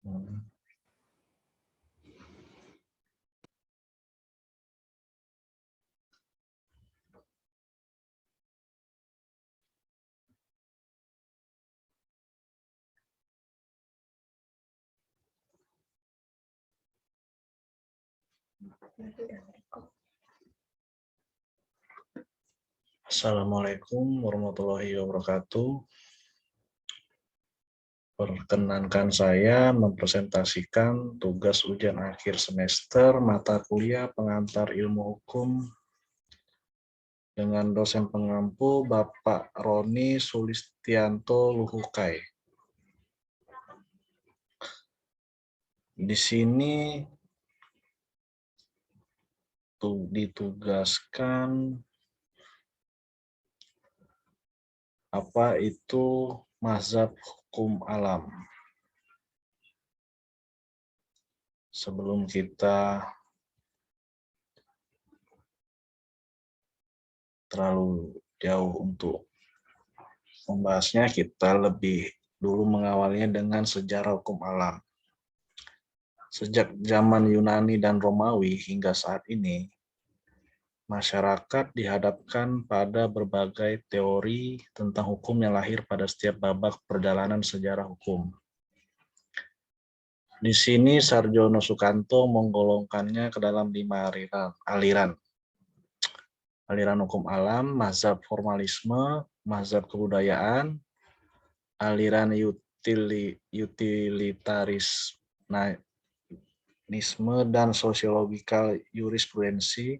Hmm. Assalamualaikum warahmatullahi wabarakatuh. Perkenankan saya mempresentasikan tugas ujian akhir semester mata kuliah pengantar ilmu hukum dengan dosen pengampu Bapak Roni Sulistianto Luhukai. Di sini ditugaskan apa itu mazhab hukum alam. Sebelum kita terlalu jauh untuk membahasnya, kita lebih dulu mengawalnya dengan sejarah hukum alam. Sejak zaman Yunani dan Romawi hingga saat ini, masyarakat dihadapkan pada berbagai teori tentang hukum yang lahir pada setiap babak perjalanan sejarah hukum. Di sini Sarjono Sukanto menggolongkannya ke dalam 5 aliran. Aliran hukum alam, mazhab formalisme, mazhab kebudayaan, aliran utilitarisme dan sosiologikal jurisprudensi,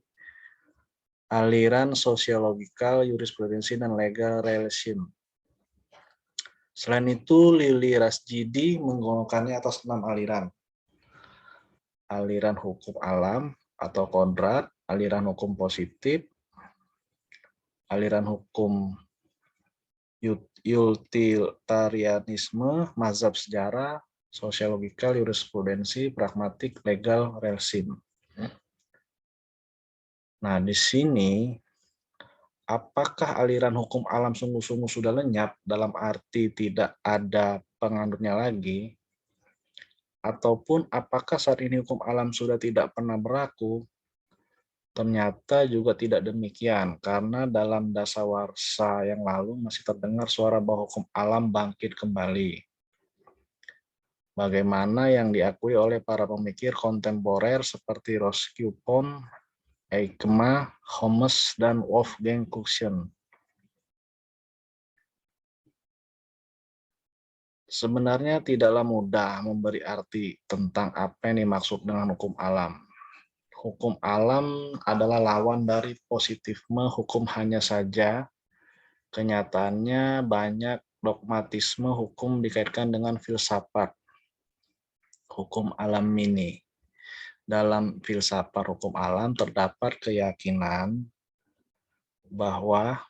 aliran sosiologikal jurisprudensi dan legal relation. Selain itu, Lili Rasjidi menggolongkannya atas 6 aliran. Aliran hukum alam atau kodrat, aliran hukum positif, aliran hukum utilitarianisme, mazhab sejarah, sosiologikal, jurisprudensi, pragmatik, legal, relation. Nah, di sini apakah aliran hukum alam sungguh-sungguh sudah lenyap dalam arti tidak ada penganutnya lagi? Ataupun apakah saat ini hukum alam sudah tidak pernah berlaku? Ternyata juga tidak demikian, karena dalam dasawarsa yang lalu masih terdengar suara bahwa hukum alam bangkit kembali. Bagaimana yang diakui oleh para pemikir kontemporer seperti Roski Pon, Eichmann, Holmes, dan Wolfgang Cushion. Sebenarnya tidaklah mudah memberi arti tentang apa yang dimaksud dengan hukum alam. Hukum alam adalah lawan dari positifme hukum, hanya saja kenyataannya banyak dogmatisme hukum dikaitkan dengan filsafat hukum alam ini. Dalam filsafat hukum alam terdapat keyakinan bahwa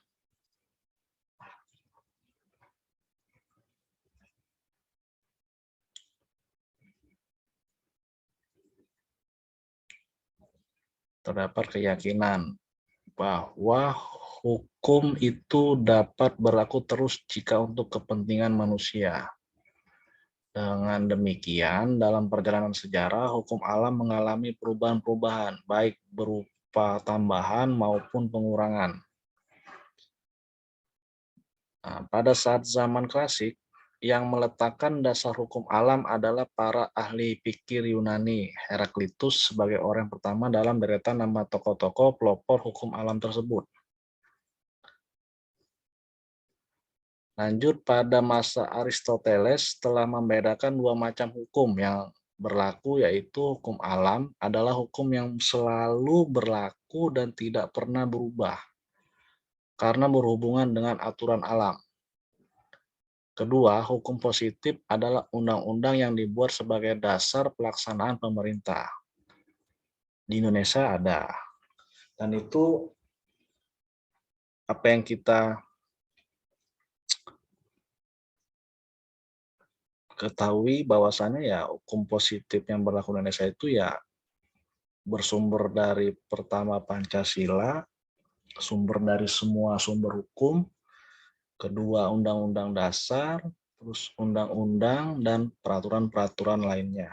hukum itu dapat berlaku terus jika untuk kepentingan manusia. Dengan demikian, dalam perjalanan sejarah, hukum alam mengalami perubahan-perubahan, baik berupa tambahan maupun pengurangan. Nah, pada saat zaman klasik, yang meletakkan dasar hukum alam adalah para ahli pikir Yunani. Heraklitus sebagai orang pertama dalam deretan nama tokoh-tokoh pelopor hukum alam tersebut. Lanjut pada masa Aristoteles telah membedakan 2 macam hukum yang berlaku, yaitu hukum alam adalah hukum yang selalu berlaku dan tidak pernah berubah karena berhubungan dengan aturan alam. Kedua, hukum positif adalah undang-undang yang dibuat sebagai dasar pelaksanaan pemerintah. Di Indonesia ada. Dan itu apa yang kita ketahui bahwasannya ya hukum positif yang berlaku di Indonesia itu ya bersumber dari pertama Pancasila, sumber dari semua sumber hukum, kedua Undang-Undang Dasar, terus undang-undang dan peraturan-peraturan lainnya.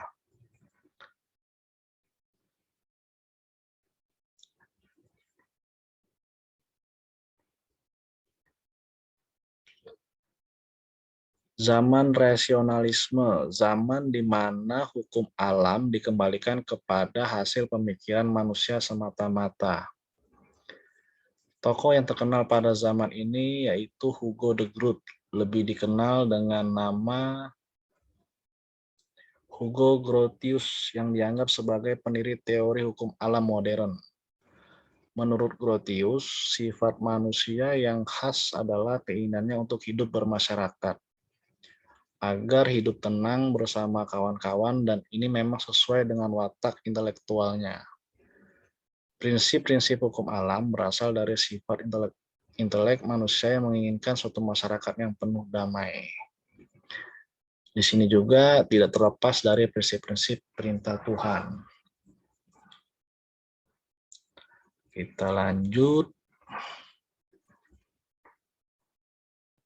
Zaman rasionalisme, zaman di mana hukum alam dikembalikan kepada hasil pemikiran manusia semata-mata. Tokoh yang terkenal pada zaman ini yaitu Hugo de Groot, lebih dikenal dengan nama Hugo Grotius yang dianggap sebagai pendiri teori hukum alam modern. Menurut Grotius, sifat manusia yang khas adalah keinginannya untuk hidup bermasyarakat, agar hidup tenang bersama kawan-kawan, dan ini memang sesuai dengan watak intelektualnya. Prinsip-prinsip hukum alam berasal dari sifat intelek manusia yang menginginkan suatu masyarakat yang penuh damai. Di sini juga tidak terlepas dari prinsip-prinsip perintah Tuhan. Kita lanjut.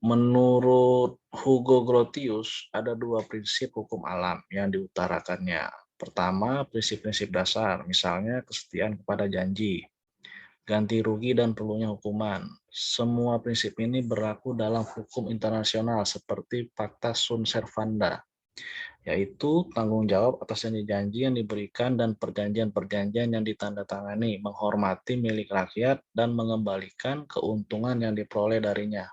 Menurut Hugo Grotius, ada dua prinsip hukum alam yang diutarakannya. Pertama, prinsip-prinsip dasar, misalnya kesetiaan kepada janji, ganti rugi, dan perlunya hukuman. Semua prinsip ini berlaku dalam hukum internasional seperti Pacta Sunt Servanda, yaitu tanggung jawab atas janji-janji yang diberikan dan perjanjian-perjanjian yang ditandatangani, menghormati milik rakyat, dan mengembalikan keuntungan yang diperoleh darinya,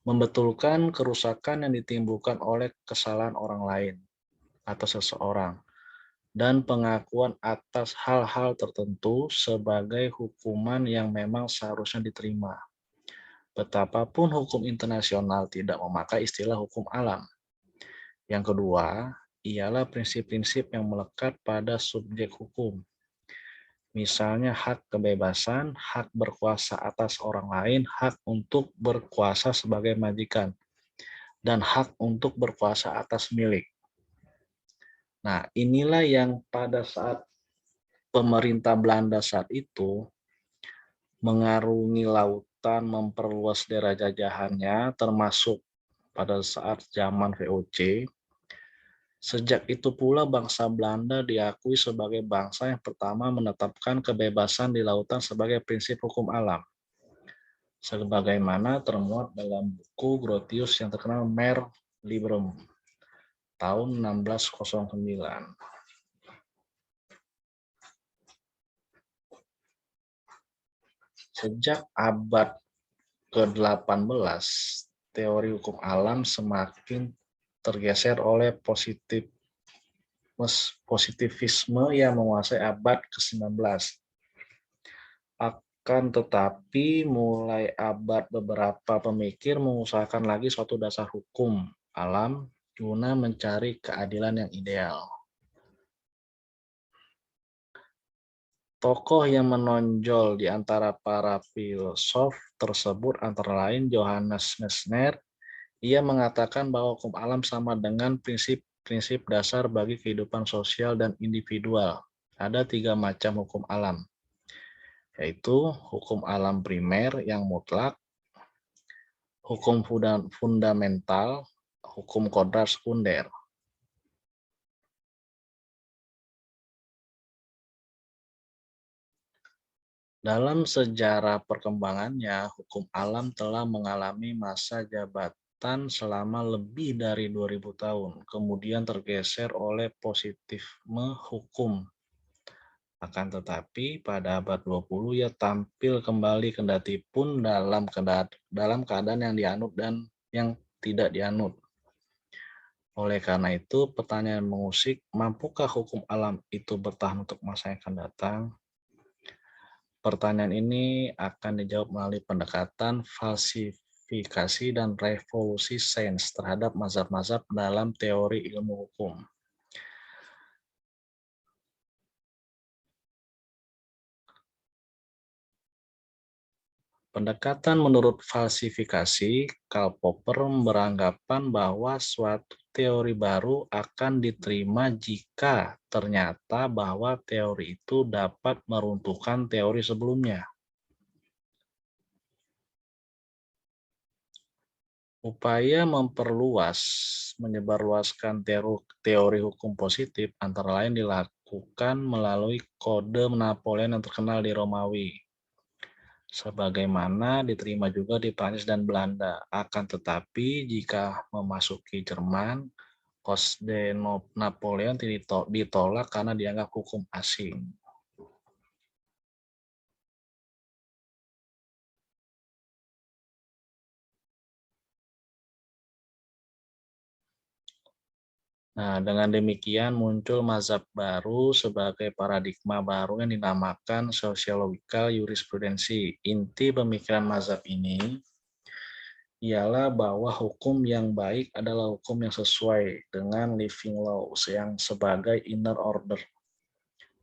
membetulkan kerusakan yang ditimbulkan oleh kesalahan orang lain atau seseorang, dan pengakuan atas hal-hal tertentu sebagai hukuman yang memang seharusnya diterima. Betapapun hukum internasional tidak memakai istilah hukum alam. Yang kedua, ialah prinsip-prinsip yang melekat pada subjek hukum. Misalnya hak kebebasan, hak berkuasa atas orang lain, hak untuk berkuasa sebagai majikan, dan hak untuk berkuasa atas milik. Nah, inilah yang pada saat pemerintah Belanda saat itu mengarungi lautan, memperluas daerah jajahannya, termasuk pada saat zaman VOC. Sejak itu pula bangsa Belanda diakui sebagai bangsa yang pertama menetapkan kebebasan di lautan sebagai prinsip hukum alam, sebagaimana termuat dalam buku Grotius yang terkenal Mare Liberum tahun 1609. Sejak abad ke-18, teori hukum alam semakin tergeser oleh positivisme yang menguasai abad ke-19. Akan tetapi, mulai abad beberapa pemikir mengusahakan lagi suatu dasar hukum alam guna mencari keadilan yang ideal. Tokoh yang menonjol di antara para filsuf tersebut antara lain Johannes Mesmer. Ia mengatakan bahwa hukum alam sama dengan prinsip-prinsip dasar bagi kehidupan sosial dan individual. Ada 3 macam hukum alam, yaitu hukum alam primer yang mutlak, hukum fundamental, hukum kodrat sekunder. Dalam sejarah perkembangannya, hukum alam telah mengalami masa jabatan selama lebih dari 2000 tahun, kemudian tergeser oleh positivisme hukum. Akan tetapi, pada abad 20 ia tampil kembali kendati pun dalam keadaan yang dianut dan yang tidak dianut. Oleh karena itu, pertanyaan mengusik, mampukah hukum alam itu bertahan untuk masa yang akan datang? Pertanyaan ini akan dijawab melalui pendekatan falsifikasi dan revolusi sains terhadap mazhab-mazhab dalam teori ilmu hukum. Pendekatan menurut falsifikasi, Karl Popper beranggapan bahwa suatu teori baru akan diterima jika ternyata bahwa teori itu dapat meruntuhkan teori sebelumnya. Upaya memperluas, menyebarluaskan teori hukum positif antara lain dilakukan melalui Kode Napoleon yang terkenal di Romawi, sebagaimana diterima juga di Prancis dan Belanda. Akan tetapi, jika memasuki Jerman, Kode Napoleon ditolak karena dianggap hukum asing. Nah, dengan demikian muncul mazhab baru sebagai paradigma baru yang dinamakan sociological jurisprudensi. Inti pemikiran mazhab ini ialah bahwa hukum yang baik adalah hukum yang sesuai dengan living laws yang sebagai inner order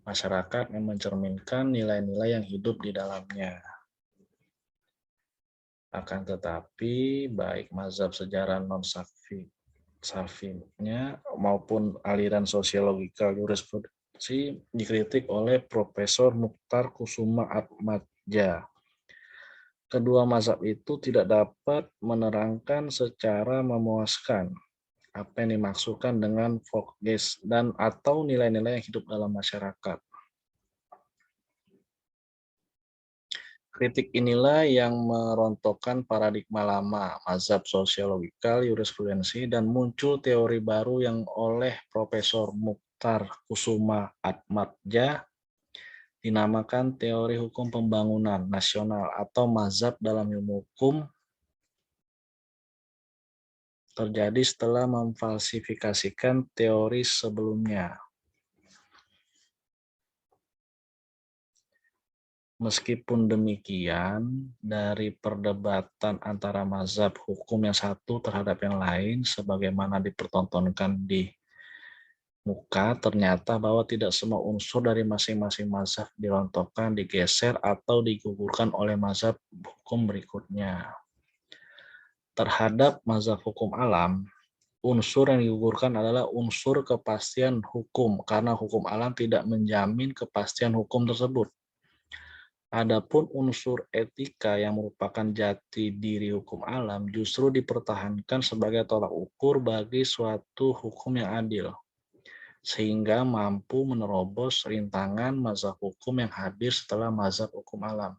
masyarakat yang mencerminkan nilai-nilai yang hidup di dalamnya. Akan tetapi, baik mazhab sejarah non-Salafiynya maupun aliran sosiologikal jurisprudensi dikritik oleh Profesor Mukhtar Kusuma Atmadja. Kedua mazhab itu tidak dapat menerangkan secara memuaskan apa yang dimaksudkan dengan Volksgeist dan atau nilai-nilai yang hidup dalam masyarakat. Kritik inilah yang merontokkan paradigma lama, mazhab sosiologikal jurisprudensi, dan muncul teori baru yang oleh Profesor Mukhtar Kusuma Atmadja dinamakan teori hukum pembangunan nasional atau mazhab dalam ilmu hukum, terjadi setelah memfalsifikasikan teori sebelumnya. Meskipun demikian, dari perdebatan antara mazhab hukum yang satu terhadap yang lain, sebagaimana dipertontonkan di muka, ternyata bahwa tidak semua unsur dari masing-masing mazhab dirontokkan, digeser, atau digugurkan oleh mazhab hukum berikutnya. Terhadap mazhab hukum alam, unsur yang digugurkan adalah unsur kepastian hukum, karena hukum alam tidak menjamin kepastian hukum tersebut. Adapun unsur etika yang merupakan jati diri hukum alam justru dipertahankan sebagai tolak ukur bagi suatu hukum yang adil, sehingga mampu menerobos rintangan mazhab hukum yang hadir setelah mazhab hukum alam.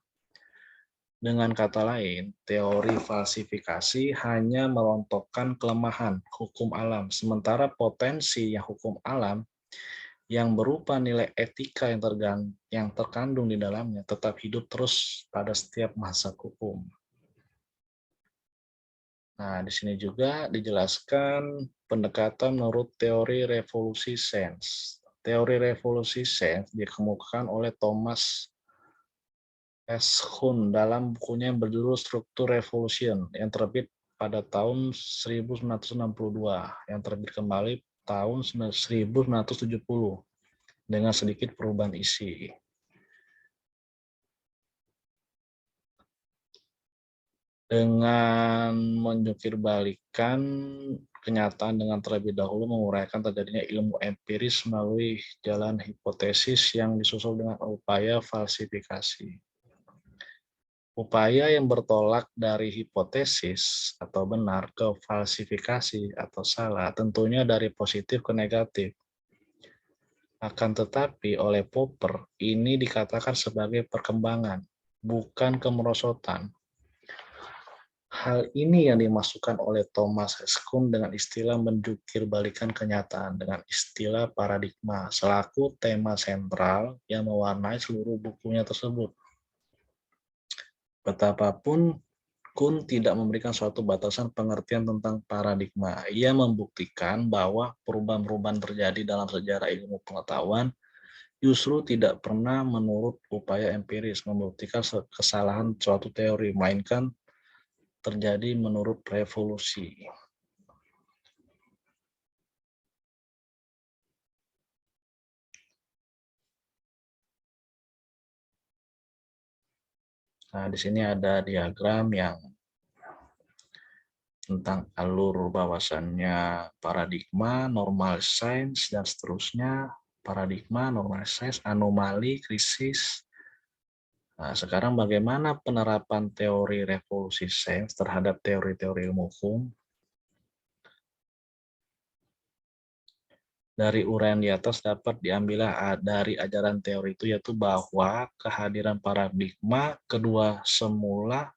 Dengan kata lain, teori falsifikasi hanya merontokkan kelemahan hukum alam, sementara potensi yang hukum alam yang berupa nilai etika yang terkandung di dalamnya tetap hidup terus pada setiap mazhab hukum. Nah, di sini juga dijelaskan pendekatan menurut teori revolusi sains. Teori revolusi sains dikemukakan oleh Thomas S. Kuhn dalam bukunya yang berjudul Struktur Revolution yang terbit pada tahun 1962, yang terbit kembali tahun 1970. Dengan sedikit perubahan isi. Dengan menjungkir-balikan kenyataan dengan terlebih dahulu menguraikan terjadinya ilmu empiris melalui jalan hipotesis yang disusul dengan upaya falsifikasi. Upaya yang bertolak dari hipotesis atau benar ke falsifikasi atau salah tentunya dari positif ke negatif. Akan tetapi oleh Popper, ini dikatakan sebagai perkembangan, bukan kemerosotan. Hal ini yang dimasukkan oleh Thomas S. Kuhn dengan istilah menjungkir-balikan kenyataan dengan istilah paradigma selaku tema sentral yang mewarnai seluruh bukunya tersebut. Betapapun Kuhn tidak memberikan suatu batasan pengertian tentang paradigma. Ia membuktikan bahwa perubahan-perubahan terjadi dalam sejarah ilmu pengetahuan justru tidak pernah menurut upaya empiris membuktikan kesalahan suatu teori, melainkan terjadi menurut revolusi. Nah, di sini ada diagram yang tentang alur bahwasannya paradigma, normal science, dan seterusnya. Paradigma, normal science, anomali, krisis, Nah, sekarang bagaimana penerapan teori revolusi sains terhadap teori-teori ilmu hukum? Dari uraian di atas dapat diambil dari ajaran teori itu, yaitu bahwa kehadiran paradigma kedua semula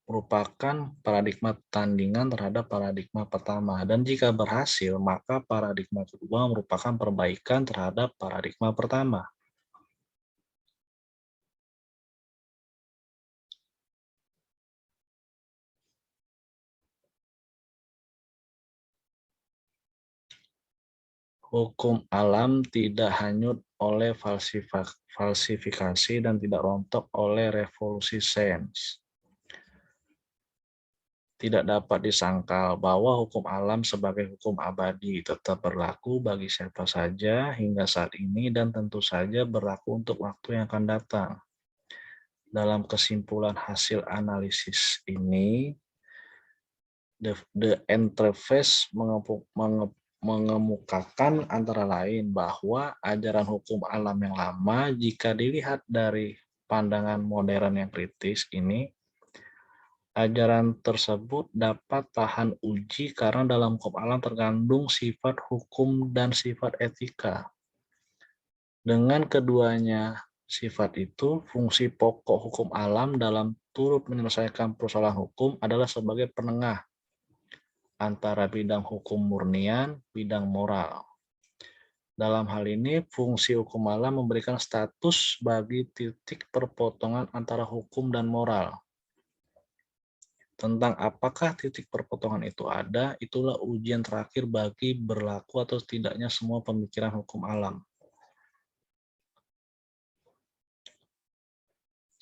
merupakan paradigma tandingan terhadap paradigma pertama, dan jika berhasil, maka paradigma kedua merupakan perbaikan terhadap paradigma pertama. Hukum alam tidak hanyut oleh falsifikasi dan tidak rontok oleh revolusi sains. Tidak dapat disangkal bahwa hukum alam sebagai hukum abadi tetap berlaku bagi siapa saja hingga saat ini dan tentu saja berlaku untuk waktu yang akan datang. Dalam kesimpulan hasil analisis ini, The Entrepreneurs mengemukakan antara lain bahwa ajaran hukum alam yang lama, jika dilihat dari pandangan modern yang kritis ini, ajaran tersebut dapat tahan uji karena dalam hukum alam terkandung sifat hukum dan sifat etika. Dengan keduanya sifat itu, fungsi pokok hukum alam dalam turut menyelesaikan persoalan hukum adalah sebagai penengah antara bidang hukum murnian, bidang moral. Dalam hal ini, fungsi hukum alam memberikan status bagi titik perpotongan antara hukum dan moral. Tentang apakah titik perpotongan itu ada, itulah ujian terakhir bagi berlaku atau tidaknya semua pemikiran hukum alam.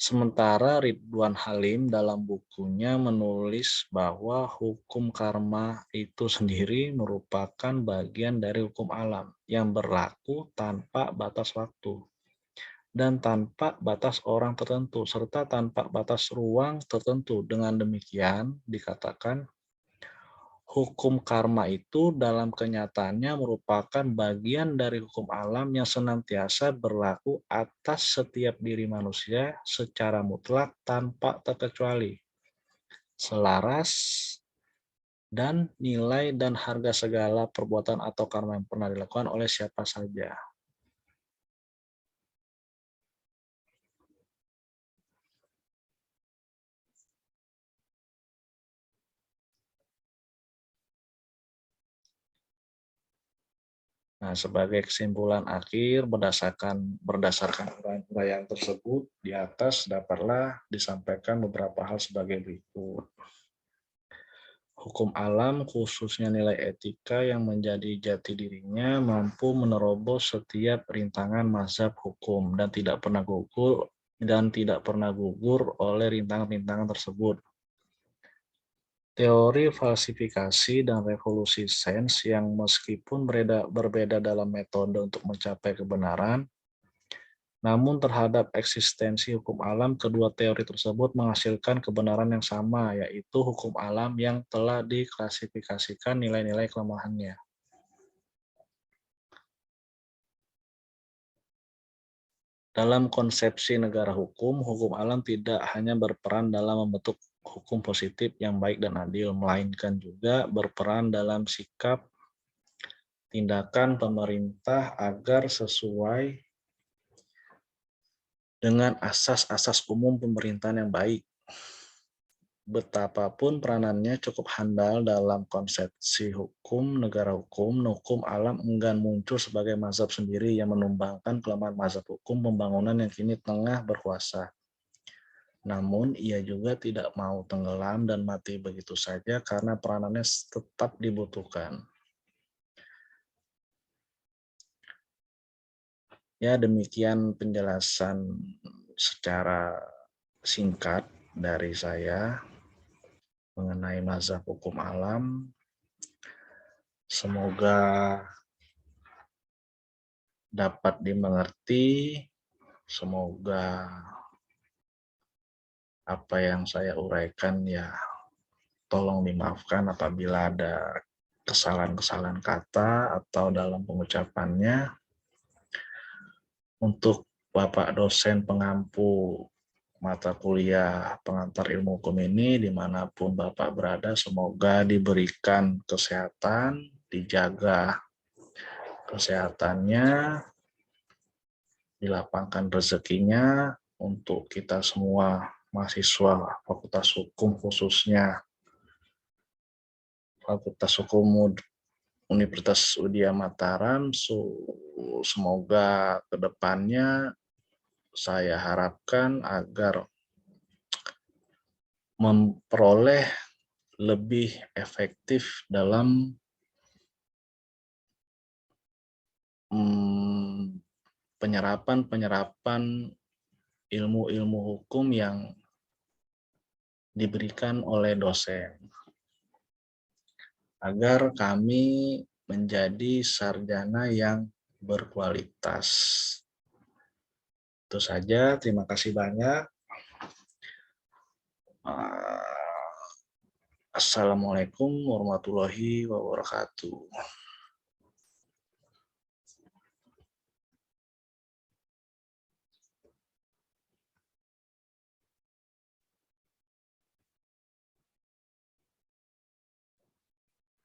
Sementara Ridwan Halim dalam bukunya menulis bahwa hukum karma itu sendiri merupakan bagian dari hukum alam yang berlaku tanpa batas waktu dan tanpa batas orang tertentu, serta tanpa batas ruang tertentu. Dengan demikian, dikatakan hukum karma itu dalam kenyataannya merupakan bagian dari hukum alam yang senantiasa berlaku atas setiap diri manusia secara mutlak tanpa terkecuali, selaras dan nilai dan harga segala perbuatan atau karma yang pernah dilakukan oleh siapa saja. Nah, sebagai kesimpulan akhir berdasarkan uraian tersebut di atas dapatlah disampaikan beberapa hal sebagai berikut. Hukum alam, khususnya nilai etika yang menjadi jati dirinya, mampu menerobos setiap rintangan mazhab hukum dan tidak pernah gugur oleh rintangan-rintangan tersebut. Teori falsifikasi dan revolusi sains yang meskipun berbeda dalam metode untuk mencapai kebenaran, namun terhadap eksistensi hukum alam, kedua teori tersebut menghasilkan kebenaran yang sama, yaitu hukum alam yang telah diklasifikasikan nilai-nilai kelemahannya. Dalam konsepsi negara hukum, hukum alam tidak hanya berperan dalam membentuk hukum positif yang baik dan adil, melainkan juga berperan dalam sikap tindakan pemerintah agar sesuai dengan asas-asas umum pemerintahan yang baik. Betapapun peranannya cukup handal dalam konsepsi hukum, negara hukum, hukum alam enggan muncul sebagai mazhab sendiri yang menumbangkan kelemahan mazhab hukum pembangunan yang kini tengah berkuasa. Namun, ia juga tidak mau tenggelam dan mati begitu saja karena peranannya tetap dibutuhkan. Ya, demikian penjelasan secara singkat dari saya mengenai mazhab hukum alam. Semoga dapat dimengerti, semoga apa yang saya uraikan ya tolong dimaafkan apabila ada kesalahan-kesalahan kata atau dalam pengucapannya. Untuk Bapak dosen pengampu mata kuliah pengantar ilmu hukum ini dimanapun Bapak berada, semoga diberikan kesehatan, dijaga kesehatannya, dilapangkan rezekinya untuk kita semua mahasiswa Fakultas Hukum, khususnya Fakultas Hukum Universitas Udaya Mataram. Semoga kedepannya saya harapkan agar memperoleh lebih efektif dalam penyerapan ilmu-ilmu hukum yang diberikan oleh dosen, agar kami menjadi sarjana yang berkualitas. Itu saja, terima kasih banyak. Assalamualaikum warahmatullahi wabarakatuh.